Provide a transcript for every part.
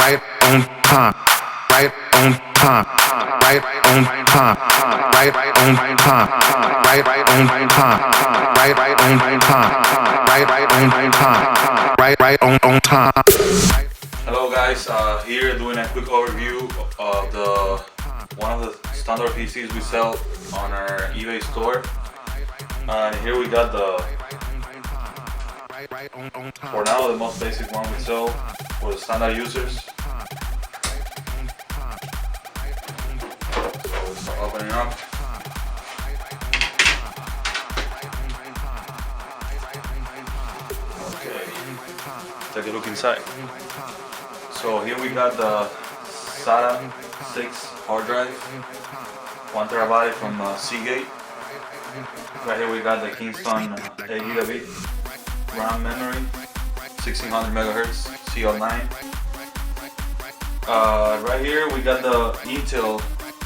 right on time, right on time, right on time, right on time, right on time, right on time, right on time. Hello guys, here doing a quick overview of one of the standard PCs we sell on our eBay store. And here we got for now, the most basic one we sell for the standard users. So we'll start opening up. Okay, take a look inside. So here we got the SATA 6 hard drive, 1 terabyte from Seagate. Right here we got the Kingston 8 gigabit RAM memory, 1600 megahertz CL9. Right here we got the Intel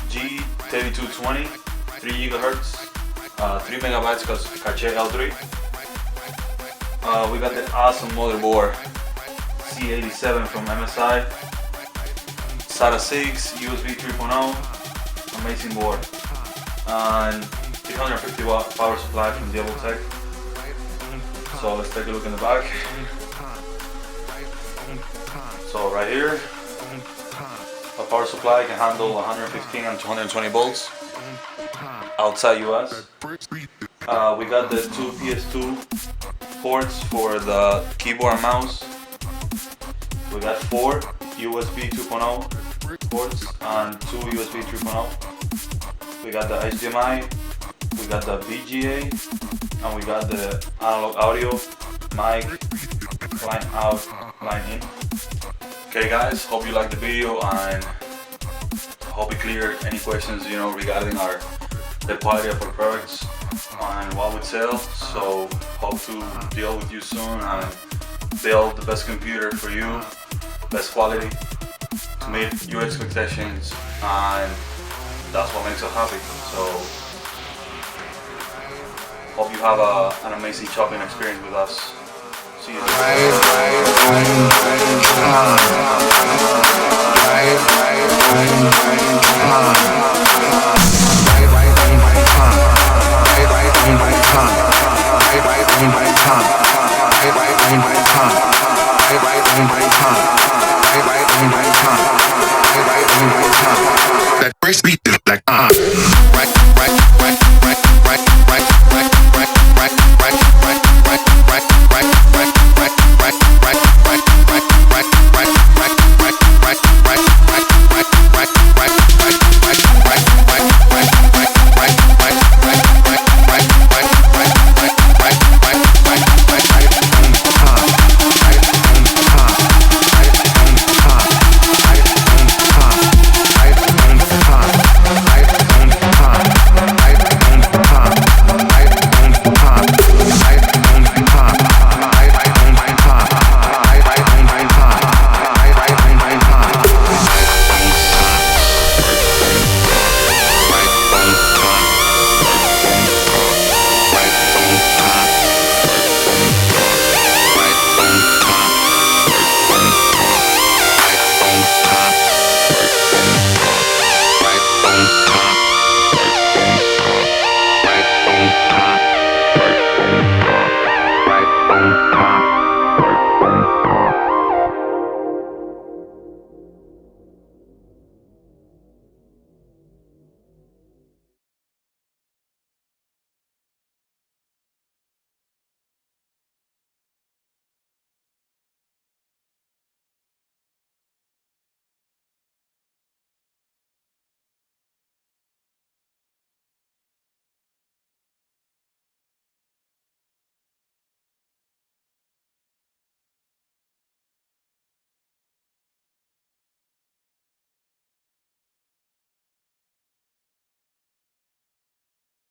G3220, 3 gigahertz, 3 megabytes cache L3. We got the awesome motherboard C87 from MSI, SATA 6, USB 3.0, amazing board, and 350 watt power supply from Tech. So let's take a look in the back. So right here, a power supply can handle 115 and 220 volts outside US. We got the 2 PS2 ports for the keyboard and mouse. We got 4 USB 2.0 ports and 2 USB 3.0. We got the HDMI, we got the VGA, and we got the analog audio, mic, line out, line in. Okay guys, hope you liked the video and hope it cleared any questions regarding the quality of our products and what we sell. So hope to deal with you soon and build the best computer for you, best quality to meet your expectations, and that's what makes us happy. So hope you have an amazing shopping experience with us. See you.